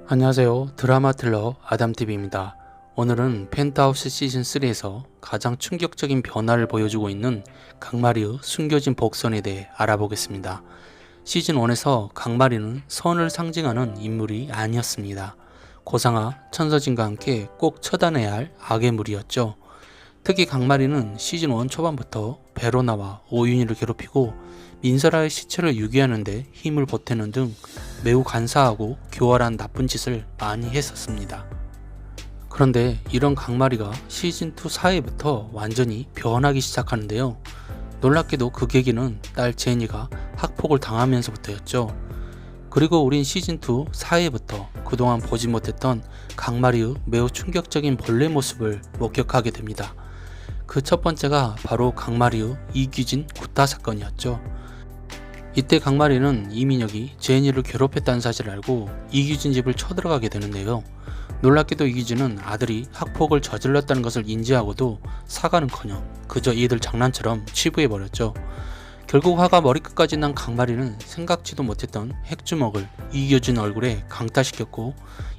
안녕하세요. 드라마 틀러 아담TV입니다. 오늘은 펜트하우스 시즌3에서 가장 충격적인 변화를 보여주고 있는 강마리의 숨겨진 복선에 대해 알아보겠습니다. 시즌1에서 강마리는 선을 상징하는 인물이 아니었습니다. 고상하, 천서진과 함께 꼭 처단해야 할 악의 무리였죠. 특히 강마리는 시즌1 초반부터 베로나와 오윤희를 괴롭히고 민설아의 시체를 유기하는데 힘을 보태는 등 매우 간사하고 교활한 나쁜 짓을 많이 했었습니다. 그런데 이런 강마리가 시즌2 4회부터 완전히 변하기 시작하는데요. 놀랍게도 그 계기는 딸 제니가 학폭을 당하면서부터였죠. 그리고 우린 시즌2 4회부터 그동안 보지 못했던 강마리의 매우 충격적인 본래 모습을 목격하게 됩니다. 그 첫 번째가 바로 강마리의 이규진 구타 사건이었죠. 이때 강마리는 이민혁이 제니를 괴롭혔다는 사실을 알고 이규진 집을 쳐들어가게 되는데요. 놀랍게도 이규진은 아들이 학폭을 저질렀다는 것을 인지하고도 사과는커녕 그저 이들 장난처럼 치부해버렸죠. 결국 화가 머리끝까지 난 강마리는 생각지도 못했던 핵주먹을 이규진 얼굴에 강타시켰고,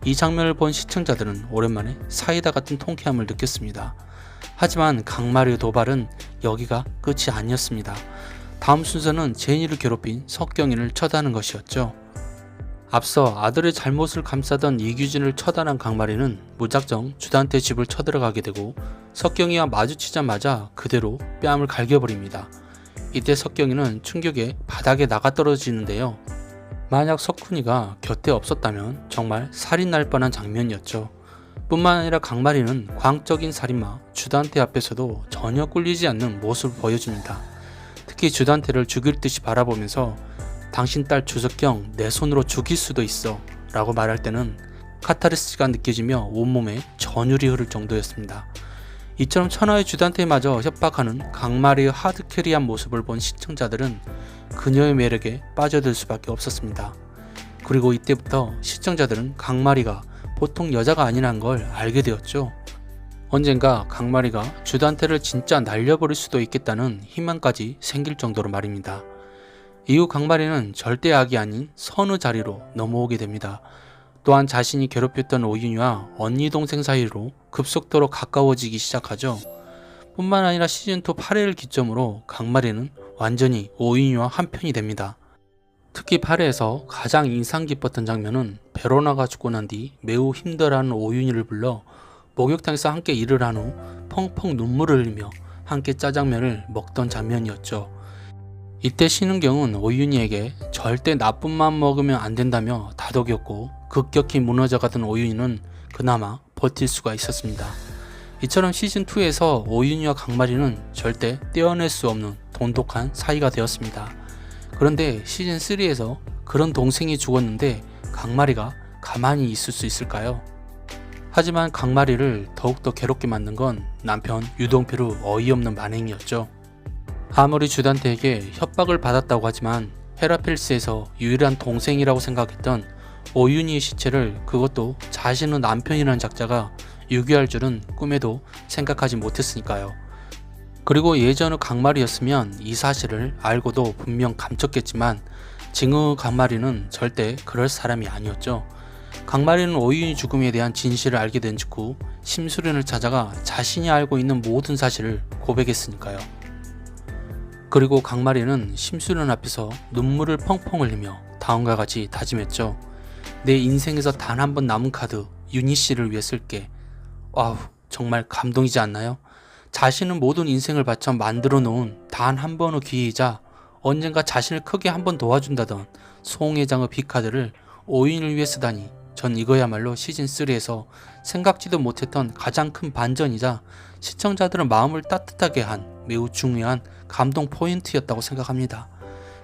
이 장면을 본 시청자들은 오랜만에 사이다 같은 통쾌함을 느꼈습니다. 하지만 강마리의 도발은 여기가 끝이 아니었습니다. 다음 순서는 제니를 괴롭힌 석경인을 처단하는 것이었죠. 앞서 아들의 잘못을 감싸던 이규진을 처단한 강마리는 무작정 주단태 집을 쳐들어가게 되고 석경이와 마주치자마자 그대로 뺨을 갈겨버립니다. 이때 석경이는 충격에 바닥에 나가 떨어지는데요. 만약 석훈이가 곁에 없었다면 정말 살인 날 뻔한 장면이었죠. 뿐만 아니라 강마리는 광적인 살인마 주단태 앞에서도 전혀 꿀리지 않는 모습을 보여줍니다. 특히 주단태를 죽일 듯이 바라보면서 당신 딸 주석경 내 손으로 죽일 수도 있어 라고 말할 때는 카타르시스가 느껴지며 온몸에 전율이 흐를 정도였습니다. 이처럼 천하의 주단태마저 협박하는 강마리의 하드캐리한 모습을 본 시청자들은 그녀의 매력에 빠져들 수밖에 없었습니다. 그리고 이때부터 시청자들은 강마리가 보통 여자가 아니란 걸 알게 되었죠. 언젠가 강마리가 주단태를 진짜 날려버릴 수도 있겠다는 희망까지 생길 정도로 말입니다. 이후 강마리는 절대 악이 아닌 선의 자리로 넘어오게 됩니다. 또한 자신이 괴롭혔던 오윤희와 언니 동생 사이로 급속도로 가까워지기 시작하죠. 뿐만 아니라 시즌2 8회를 기점으로 강마리는 완전히 오윤희와 한편이 됩니다. 특히 8회에서 가장 인상 깊었던 장면은 베로나가 죽고 난 뒤 매우 힘들어하는 오윤희를 불러 목욕탕에서 함께 일을 한 후 펑펑 눈물을 흘리며 함께 짜장면을 먹던 장면이었죠. 이때 신은경은 오윤희에게 절대 나쁜 마음 먹으면 안 된다며 다독였고, 급격히 무너져가던 오윤희는 그나마 버틸 수가 있었습니다. 이처럼 시즌2에서 오윤희와 강마리는 절대 떼어낼 수 없는 돈독한 사이가 되었습니다. 그런데 시즌3에서 그런 동생이 죽었는데 강마리가 가만히 있을 수 있을까요? 하지만 강마리를 더욱더 괴롭게 만든 건 남편 유동표의 어이없는 만행이었죠. 아무리 주단태에게 협박을 받았다고 하지만 헤라필스에서 유일한 동생이라고 생각했던 오윤희의 시체를, 그것도 자신의 남편이라는 작자가 유기할 줄은 꿈에도 생각하지 못했으니까요. 그리고 예전의 강마리였으면 이 사실을 알고도 분명 감췄겠지만 지금의 강마리는 절대 그럴 사람이 아니었죠. 강마리는 오윤희 죽음에 대한 진실을 알게 된 직후 심수련을 찾아가 자신이 알고 있는 모든 사실을 고백했으니까요. 그리고 강마리는 심수련 앞에서 눈물을 펑펑 흘리며 다음과 같이 다짐했죠. 내 인생에서 단 한 번 남은 카드 윤희 씨를 위해 쓸게. 와우, 정말 감동이지 않나요? 자신은 모든 인생을 바쳐 만들어 놓은 단 한 번의 기회이자 언젠가 자신을 크게 한 번 도와준다던 송 회장의 빅카드를 오윤희를 위해 쓰다니, 전 이거야말로 시즌3에서 생각지도 못했던 가장 큰 반전이자 시청자들의 마음을 따뜻하게 한 매우 중요한 감동 포인트였다고 생각합니다.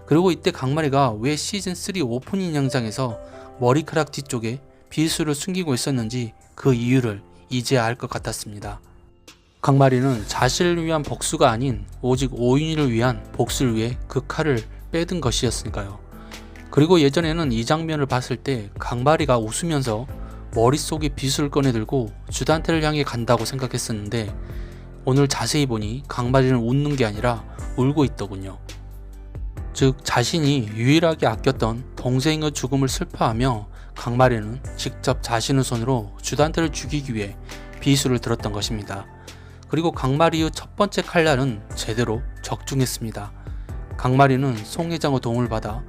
그리고 이때 강마리가 왜 시즌3 오프닝 영상에서 머리카락 뒤쪽에 비수를 숨기고 있었는지 그 이유를 이제 알 것 같았습니다. 강마리는 자신을 위한 복수가 아닌 오직 오윤희를 위한 복수를 위해 그 칼을 빼든 것이었으니까요. 그리고 예전에는 이 장면을 봤을 때 강마리가 웃으면서 머릿속에 빗을 꺼내들고 주단태를 향해 간다고 생각했었는데, 오늘 자세히 보니 강마리는 웃는 게 아니라 울고 있더군요. 즉 자신이 유일하게 아꼈던 동생의 죽음을 슬퍼하며 강마리는 직접 자신의 손으로 주단태를 죽이기 위해 비수를 들었던 것입니다. 그리고 강마리의 첫 번째 칼날은 제대로 적중했습니다. 강마리는 송 회장의 도움을 받아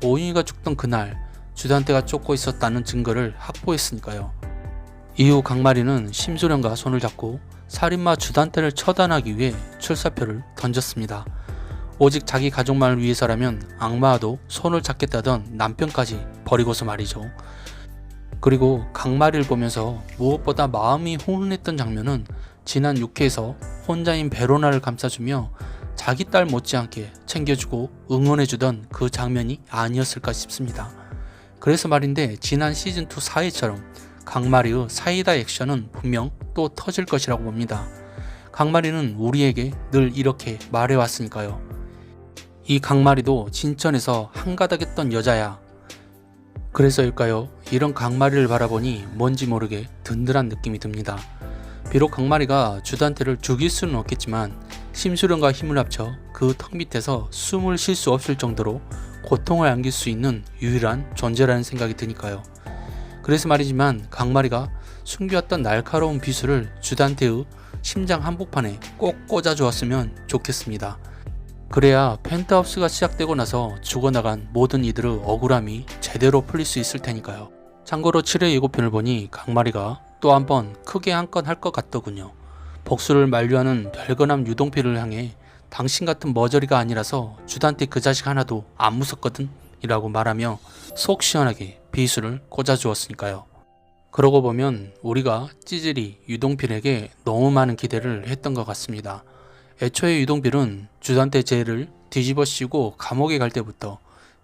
오윤희가 죽던 그날 주단태가 쫓고 있었다는 증거를 확보했으니까요. 이후 강마리는 심수련과 손을 잡고 살인마 주단태를 처단하기 위해 출사표를 던졌습니다. 오직 자기 가족만을 위해서라면 악마와도 손을 잡겠다던 남편까지 버리고서 말이죠. 그리고 강마리를 보면서 무엇보다 마음이 훈훈했던 장면은 지난 6회에서 혼자인 베로나를 감싸주며 자기 딸 못지않게 챙겨주고 응원해주던 그 장면이 아니었을까 싶습니다. 그래서 말인데 지난 시즌2 4회처럼 강마리의 사이다 액션은 분명 또 터질 것이라고 봅니다. 강마리는 우리에게 늘 이렇게 말해왔으니까요. 이 강마리도 진천에서 한가닥했던 여자야. 그래서일까요? 이런 강마리를 바라보니 뭔지 모르게 든든한 느낌이 듭니다. 비록 강마리가 주단태를 죽일 수는 없겠지만 심수련과 힘을 합쳐 그 턱 밑에서 숨을 쉴 수 없을 정도로 고통을 안길 수 있는 유일한 존재라는 생각이 드니까요. 그래서 말이지만 강마리가 숨겨왔던 날카로운 비수를 주단태의 심장 한복판에 꼭 꽂아주었으면 좋겠습니다. 그래야 펜트하우스가 시작되고 나서 죽어나간 모든 이들의 억울함이 제대로 풀릴 수 있을 테니까요. 참고로 7회 예고편을 보니 강마리가 또 한 번 크게 한 건 할 것 같더군요. 복수를 만류하는 별거남 유동필을 향해 당신 같은 머저리가 아니라서 주단태 그 자식 하나도 안 무섭거든 이라고 말하며 속 시원하게 비수를 꽂아주었으니까요. 그러고 보면 우리가 찌질이 유동필에게 너무 많은 기대를 했던 것 같습니다. 애초에 유동필은 주단태 죄를 뒤집어 씌우고 감옥에 갈 때부터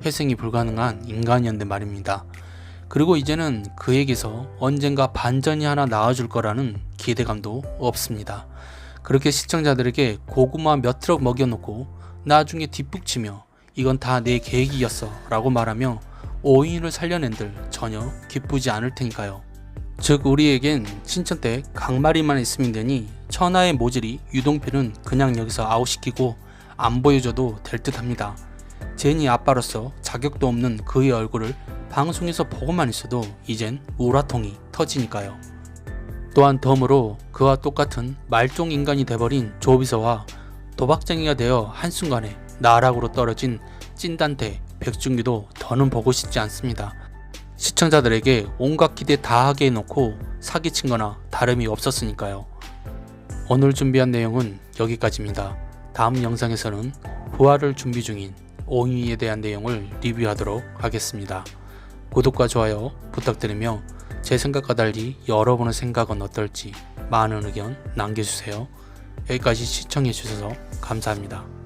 회생이 불가능한 인간이었는데 말입니다. 그리고 이제는 그에게서 언젠가 반전이 하나 나와줄 거라는 기대감도 없습니다. 그렇게 시청자들에게 고구마 몇 트럭 먹여놓고 나중에 뒷북치며 이건 다 내 계획이었어 라고 말하며 오인을 살려낸들 전혀 기쁘지 않을 테니까요. 즉 우리에겐 친천 때 강마리만 있으면 되니 천하의 모질이 유동필은 그냥 여기서 아웃시키고 안 보여줘도 될 듯 합니다. 제니 아빠로서 자격도 없는 그의 얼굴을 방송에서 보고만 있어도 이젠 우라통이 터지니까요. 또한 덤으로 그와 똑같은 말종 인간이 돼버린 조비서와 도박쟁이가 되어 한순간에 나락으로 떨어진 찐단태 백준규도 더는 보고 싶지 않습니다. 시청자들에게 온갖 기대 다 하게 해놓고 사기친 거나 다름이 없었으니까요. 오늘 준비한 내용은 여기까지입니다. 다음 영상에서는 부활을 준비 중인 오인희에 대한 내용을 리뷰하도록 하겠습니다. 구독과 좋아요 부탁드리며 제 생각과 달리 여러분의 생각은 어떨지 많은 의견 남겨주세요. 여기까지 시청해주셔서 감사합니다.